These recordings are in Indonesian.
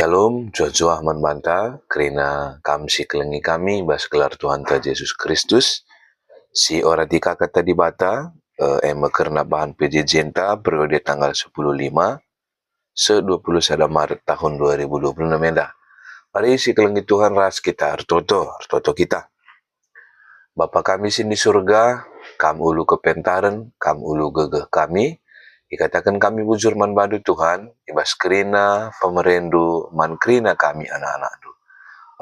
Shalom, Jojo Ahman Banta, kerana si kelengi kami, bas gelar Tuhan ta Yesus Kristus, si orati kakak tadi bata, kerana bahan PJJ ta, periode tanggal 10/5, se-21 Maret tahun 2026 dah. Mari si kelengi Tuhan ras kita, artoto kita. Bapa kami sini surga, kam ulu kepentaran, kam ulu gegeh kami, dikatakan kami bujur man badu Tuhan, ibas kerina pemerendu man kerina kami anak-anak du.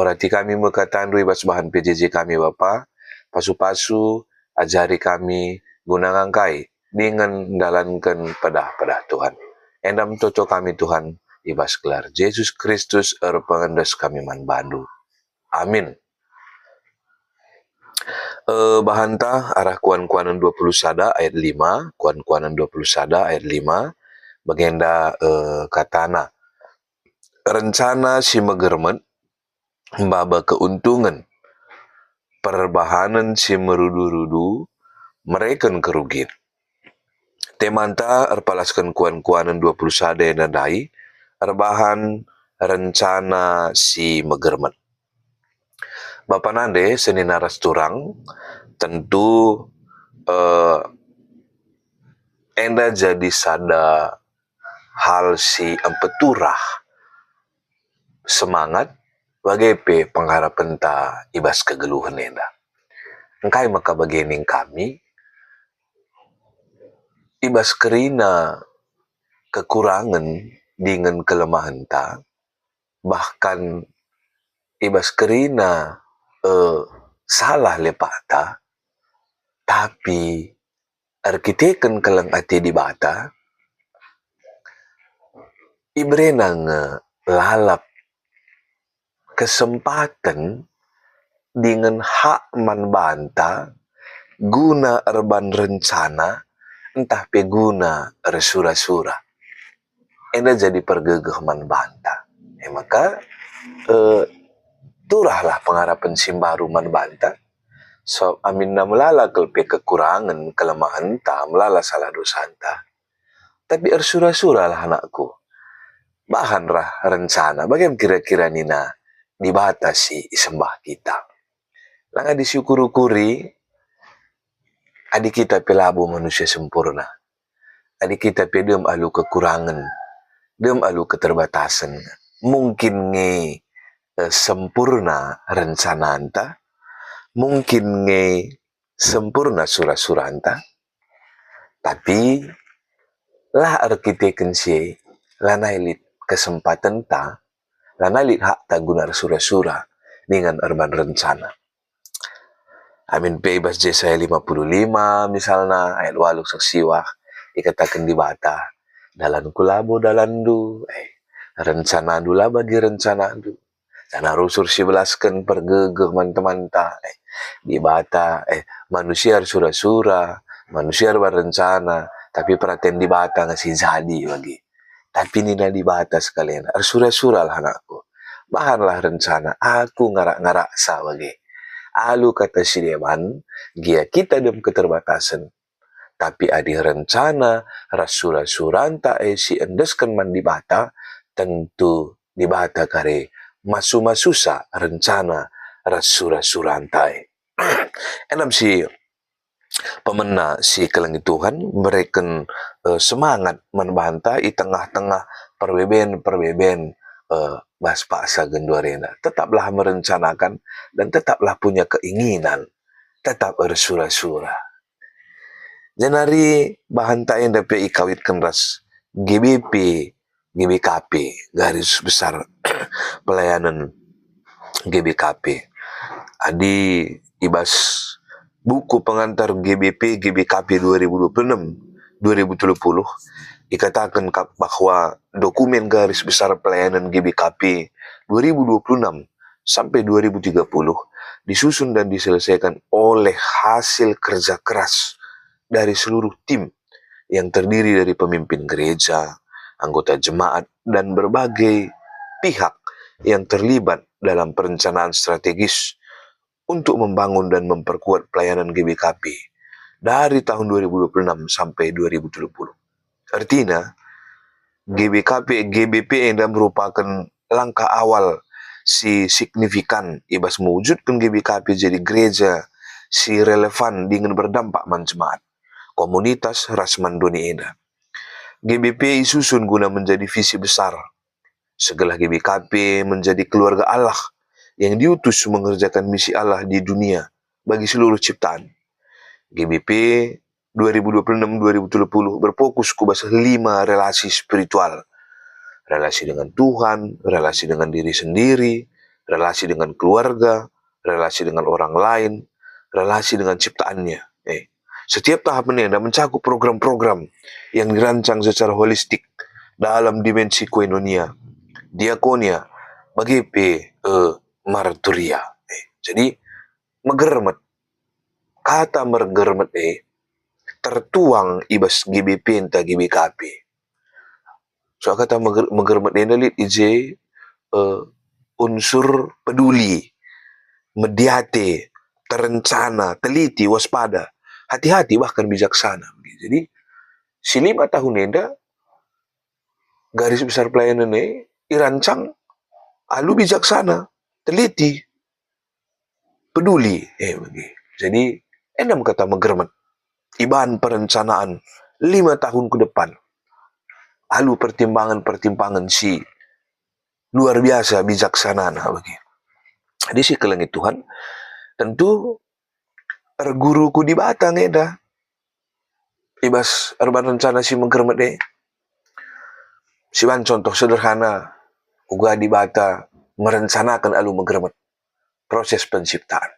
Orati kami mekatandu ibas bahan PJJ kami Bapa, pasu-pasu ajari kami gunakan kai dengan dalankan pedah-pedah Tuhan. Endam toto kami Tuhan ibas gelar Yesus Kristus pengendes kami man badu. Amin. Bahanta arah kuan-kuanan 20 sada ayat 5, kuan-kuanan 20 sada ayat 5, bagenda katana rencana si megermet mbaba keuntungan perbahanan si merudu-rudu mereken kerugian. Temanta erpalaskan kuan-kuanan 20 sada yang nadai erbahan rencana si megermet. Bapa nande senina rasturang tentu enda jadi sada hal si empeturah semangat bagaimana pengharapan ta ibas kegeluhan enda. Engkai maka bagening kami ibas kerina kekurangan dengan kelemahan ta, bahkan ibas kerina salah lepak ta, tapi arkiteken kelang ati di bata, ibrenang lalap kesempatan dengan hak man banta guna erban rencana entah pe guna resura-sura. Enda jadi pergegeh man banta. Maka turahlah pengharapan simbaru man banta. So amin na melala kelpe kekurangan kelemahan ta, melala salah dosa ta. Tapi ersura-sura lah anakku. Bahan rah rencana. Bagaimana kira-kira nina dibatasi isembah kita. Langa disyukur-ukuri adik kita pelabu manusia sempurna. Adik kita pedem alu kekurangan. Dem alu keterbatasan. Mungkin nge sempurna rencana anta. Mungkin nge sempurna surah-surah anta. Tapi lah arkiteken si lanailit kesempatan ta. Lanailit hak ta guna surah-surah dengan erban rencana. Amin bebas Yesaya 55 misalnya ayat 8 saksiwah dikatakan di bata dalan kulabo dalandu rencana dula bagi rencana du dan harusur si belaskan pergegeh manta-manta di bata manusia sura-sura manusia berencana tapi perhatian di bata ngasih jadi bagi tapi nina di bata sekalian sura-sura lah anakku bahanlah rencana aku ngarak-ngarak sa bagi alu kata si deman gia kita dem keterbatasan tapi adi rencana rasura-suranta si endeskan man di bata tentu di bata kare masu-masusa rencana rasura-suranta enam si pemena si kelengi Tuhan mereka semangat membanta di tengah-tengah perbeben bas paksa genduarena. Tetaplah merencanakan dan tetaplah punya keinginan. Tetap bersura-sura. Janari bahan tak yang dapat ikawitkan ras GBP, GBKP, garis besar pelayanan GBKP. Adi ibas buku pengantar GBP, GBKP 2026-2030 dikatakan bahwa dokumen garis besar pelayanan GBKP 2026 sampai 2030 disusun dan diselesaikan oleh hasil kerja keras dari seluruh tim yang terdiri dari pemimpin gereja, anggota jemaat, dan berbagai pihak yang terlibat dalam perencanaan strategis untuk membangun dan memperkuat pelayanan GBKP dari tahun 2026 sampai 2030. Artinya, GBKP, GBP yang merupakan langkah awal si signifikan ibas mewujudkan GBKP jadi gereja si relevan dengan berdampak man jemaat komunitas Rasman Doni Eda. GBP isusun guna menjadi visi besar. Segala GBKP menjadi keluarga Allah yang diutus mengerjakan misi Allah di dunia bagi seluruh ciptaan. GBP 2026-2030 berfokus ke bahasa 5 relasi spiritual. Relasi dengan Tuhan, relasi dengan diri sendiri, relasi dengan keluarga, relasi dengan orang lain, relasi dengan ciptaannya. Setiap tahapan ini mencakup program-program yang dirancang secara holistik dalam dimensi koinonia, diakonia, bagi marturia. Jadi, megermet. Kata megermet tertuang ibas GBP entah GBKP. So, kata megermet ini lihat unsur peduli, mediate, terencana, teliti, waspada, hati-hati bahkan bijaksana. Jadi, si 5 tahun ini garis besar pelayanan ini dirancang alu bijaksana, teliti, peduli. Jadi, endam kata megermet. Iban perencanaan 5 tahun ke depan. Alu pertimbangan-pertimbangan si luar biasa bijaksana. Jadi si kelengit Tuhan, tentu guruku di Batang eda. Ibas erban rencana si megermet Si ban contoh sederhana, uga di Bata merencanakan alu megermet proses penciptaan.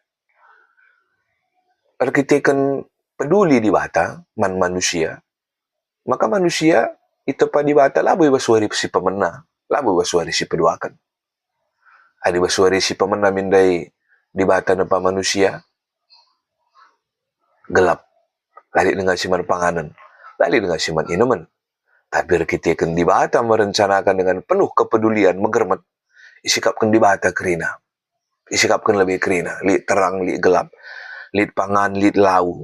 Arkitekan peduli di Bata, manusia, maka manusia itu pa di Bata labo ibasuari si pemena, labo ibasuari si peduakan. Adi basuari si pemena mindai di Bata pa manusia, gelap, lali dengan siman panganan, lali dengan siman inuman. Tapi arkitekan di Bata merencanakan dengan penuh kepedulian, megermet, isikapkan di Bata kerina. Isikapkan lebih kerina, li terang, li gelap, li pangan, li lau.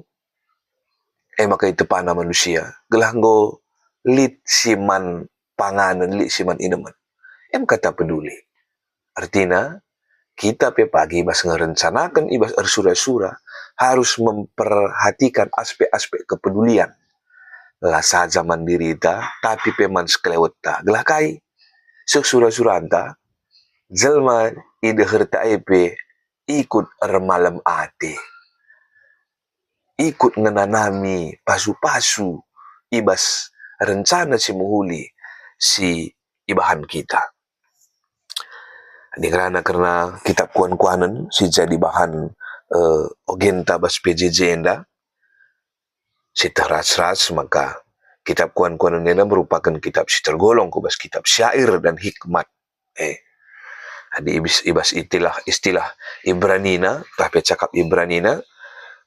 Maka itu pana manusia. Gelanggo li siman panganan, li siman inuman. Kata peduli. Artinya, kita pagi ibas ngerencanakan ibas ersura-sura harus memperhatikan aspek-aspek kepedulian. Lah saja mandiri ita, tapi peman sekelewet ta. Gelah kai, sura-sura anta, jelma ide herta epe ikut malam ate. Ikut ngenanami pasu-pasu ibas rencana si muhuli si ibahan kita. Ini karena kitab kuan-kuanan si jadi bahan ogenta bas PJJ enda si teras-ras maka kitab kuan-kuanan enda merupakan kitab si tergolong kubas kitab syair dan hikmat. Adi ibas istilah Ibranina, tapi cakap Ibranina,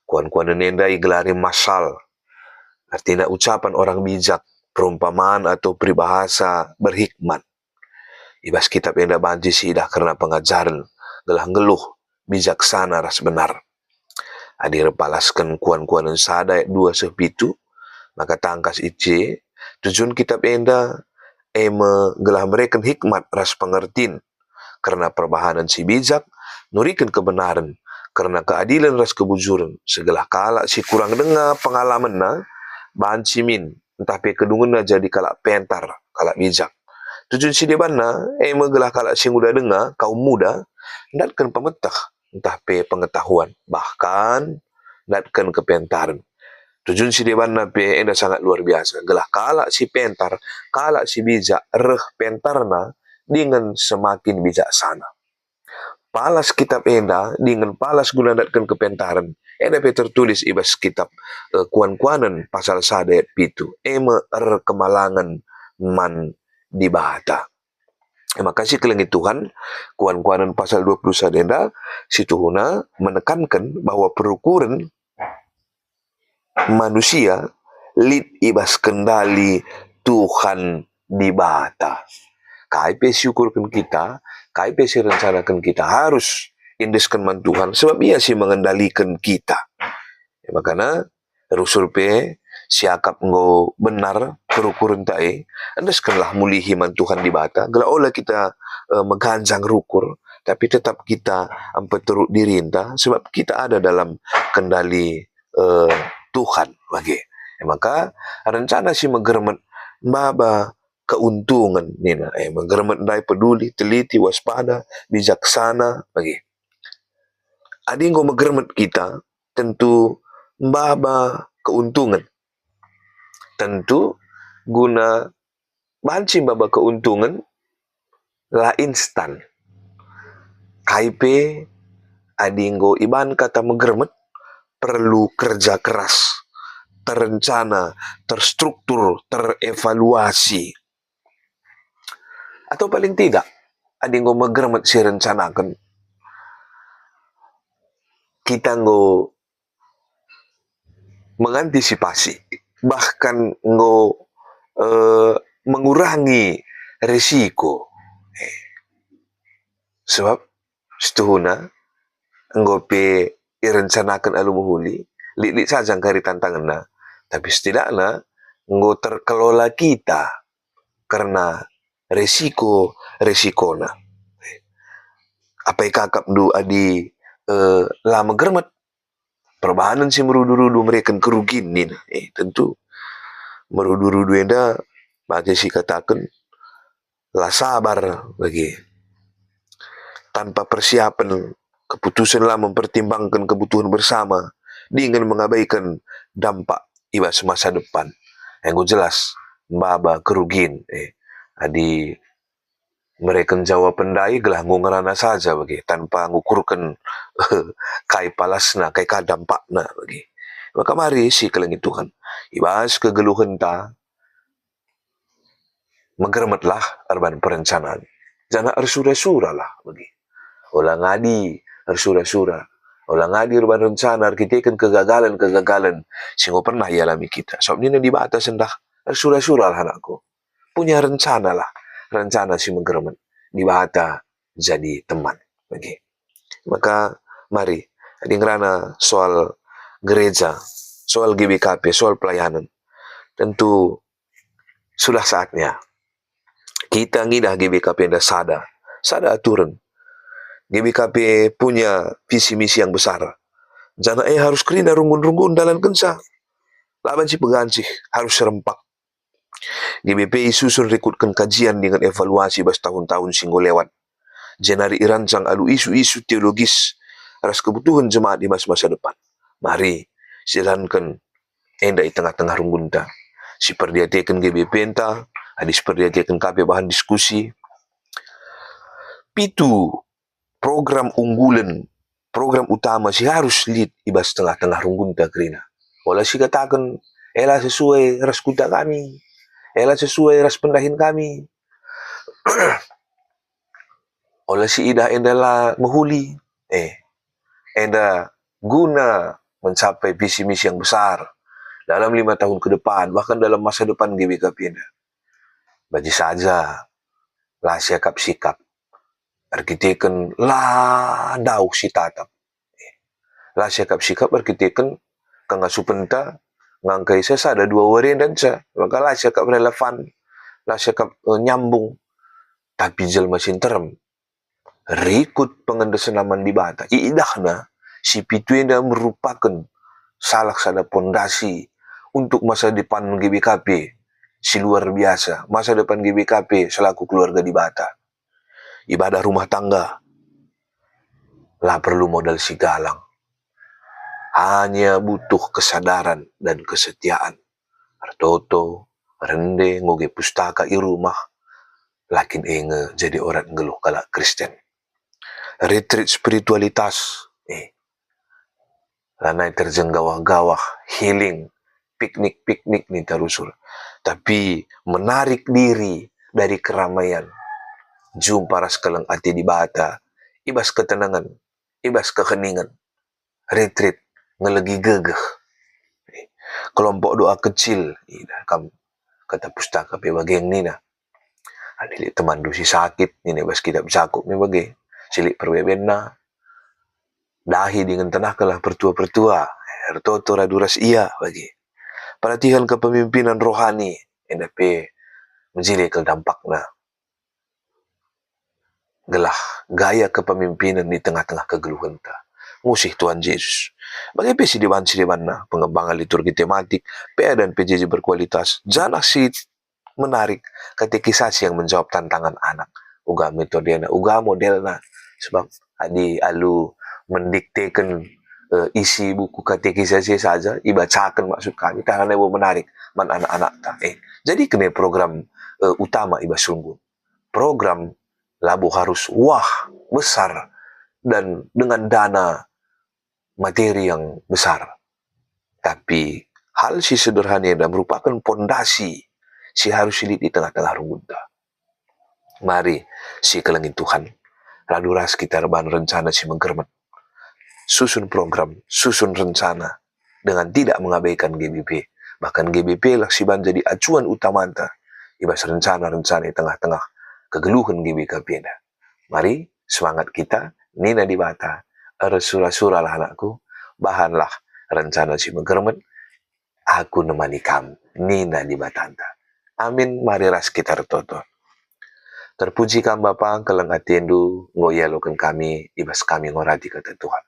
kuan-kuanan enda igelari masal. Artinya ucapan orang bijak, perumpamaan atau peribahasa berhikmat. Ibas kitab enda banji sidah karena pengajaran gelah geluh bijaksana ras benar. Adi repalaskan kuan-kuanan sada 2 sepitu, maka tangkas ice, tujuan kitab enda gelah mereka hikmat ras pengertin karena perbahanan si bijak, nurikan kebenaran, karena keadilan ras kebujuran, segala kala si kurang dengar pengalaman na, bahan cimin, entah pe kedungan na jadi kalak pentar, kalak bijak. Tujuan si deban na, gelah kalak si muda dengar, kaum muda, datkan pemetah, entah pe pengetahuan, bahkan datkan kepentaran. Tujuan si deban na pe enda sangat luar biasa, gelah kalak si pentar, kalak si bijak, pentarna, dengan semakin bijaksana. Palas kitab enda dengan palas gunadatkan kepentaran. Enda pe tertulis ibas kitab kuan-kuanan pasal sadet pitu. Kemalangan man di Bata. Makasih kelengit Tuhan, kuan-kuanan pasal 21 enda situhuna menekankan bahwa perukuran manusia lid ibas kendali Tuhan di Bata. KIP syukurkan kita, KIP rencanakan kita harus indeskan man Tuhan sebab ia sih mengendalikan kita. Makanya rusul pe siakap ngo benar perukuran tae, indeskanlah mulihi man Tuhan di Bata. Gela olah kita mengganjang rukur, tapi tetap kita teruk dirinta sebab kita ada dalam kendali Tuhan bagi. Maka rencana si menggermet baba keuntungan nina menggermet dai peduli teliti waspada bijaksana bagi. Adi ngo menggermet kita tentu baba keuntungan. Tentu guna banci baba keuntungan la instan. KIP adinggo iban kata menggermet perlu kerja keras, terencana, terstruktur, terevaluasi. Atau paling tidak, adinggo menggermet si rencanakan kita ngo mengantisipasi, bahkan ngo mengurangi risiko. Sebab setuhuna nggope irencanakan alu muhuli, lik saja kari tantangan na, tapi setidaknya nggo terkelola kita karena risiko na. Apa kakap du adi lama germet perbahanan si merudu-rudu mereka kerugian ni tentu merudu-rudu enda bagi si katakan lah sabar bagi tanpa persiapan keputusan lah mempertimbangkan kebutuhan bersama dengan mengabaikan dampak ibas masa depan yang gue jelas baba kerugian adi mereka jawab pendai gelah ngerana saja bagi tanpa ngukurkan kai palasna kai kadampakna bagi. Maka mari si kelengi Tuhan ibas kegeluhan ta menggermetlah arban perencanaan jangan arsura-sura lah bagi ulang adi arsura-sura ulang adi arban rencana arkitekan kegagalan sehingga pernah dialami kita sob ini di batas sendah arsura-sura lah anakku punya rencana lah rencana si menggermet di bahata jadi teman bagi. Maka mari di ngerana soal gereja, soal GBKP, soal pelayanan tentu sudah saatnya kita ngidah GBKP anda sada aturan GBKP punya visi misi yang besar jangan harus kerina rungun-rungun dalam kensa laban si pengganci harus serempak GBPI susun rekrutkan kajian dengan evaluasi bas tahun-tahun singgo lewat. Jenari irancang alu isu-isu teologis atas kebutuhan jemaat di masa depan. Mari silakan enda di tengah-tengah runggunta. Si perdiatekan GBP enta, hadis perdiatekan KP bahan diskusi. Pitu program unggulan, program utama si harus lead ibas tengah-tengah runggunta kerina. Walau si katakan, elah sesuai ras kuda kami. Elah sesuai ras pendahin kami. Oleh si ida endalah menghuli. Enda guna mencapai visi misi yang besar dalam 5 tahun ke depan, bahkan dalam masa depan GBKP enda. Bagi saja lah sikap arkiteken lah dauk si tatap. Lah sikap arkiteken kanga supenta ngangkai sesa ada 2 varian dan sa maka lah sikap relevan lah sikap nyambung tapi jel mesin terem rikut pengendesenaman di bata iidahna si pitu enda merupakan salah satu pondasi untuk masa depan GBKP si luar biasa masa depan GBKP selaku keluarga di Bata ibadah rumah tangga lah perlu modal si galang hanya butuh kesadaran dan kesetiaan. Artoto, rende, ngoge pustaka i rumah, lakin enge jadi orang ngeluh kala Kristen. Retreat spiritualitas, lanai terjeng gawah-gawah, healing, piknik-piknik nih tarusul. Tapi menarik diri dari keramaian, jumpa ras kelang ati di Bata, ibas ketenangan, ibas keheningan, retreat, ngelegi gegeh. Kelompok doa kecil, kam kata pustaka pe bagian nina. Adili teman dusi sakit, ini bas kita bercakup nih bagi. Cilik perbebenna, dahi dengan tenah kalah pertua-pertua, ertoto raduras iya bagi. Perhatikan kepemimpinan rohani, NDP menjilik ke dampakna. gelah gaya kepemimpinan di tengah-tengah kegeluhan ta. Musih Tuhan Yesus. Bagaimana si dewan na pengembangan liturgi tematik, PA dan PJJ berkualitas, jana si menarik katekisasi yang menjawab tantangan anak. Uga metodena, uga modelna. Sebab adi alu mendiktekan isi buku katekisasi saja, ibacakan maksud kami, karena ibu menarik man anak-anak ta. Jadi kena program utama iba sungguh. Program labu harus wah besar dan dengan dana materi yang besar. Tapi hal si sederhana dan merupakan pondasi si harus hidup di tengah-tengah rumunta. Mari si kelengin Tuhan. Lalu ras kita reban rencana si menggermet. Susun program, susun rencana dengan tidak mengabaikan GBP. Bahkan GBP lah si ban jadi acuan utama anta. Ibas rencana-rencana di tengah-tengah kegeluhan GBKP. Mari semangat kita, Nina di Bata, sura-sura lah anakku, bahanlah rencana si menggermet, aku nemani kamu, Nina di Batanta. Amin, mari ras kita retoto. Terpuji kam Bapa, keleng atiendu, ngoyalokan kami, ibas kami ngorati kata Tuhan.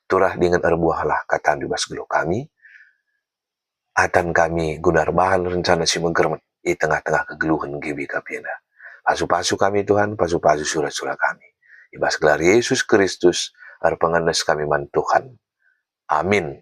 Turah dengan erbuahlah kata ibas gelo kami, atan kami gunar bahan rencana si menggermet, di tengah-tengah kegeluhan GBKP. Pasu-pasu kami Tuhan, pasu-pasu surah-surah kami. Ibas gelar Yesus Kristus, pengendes kami man Tuhan. Amin.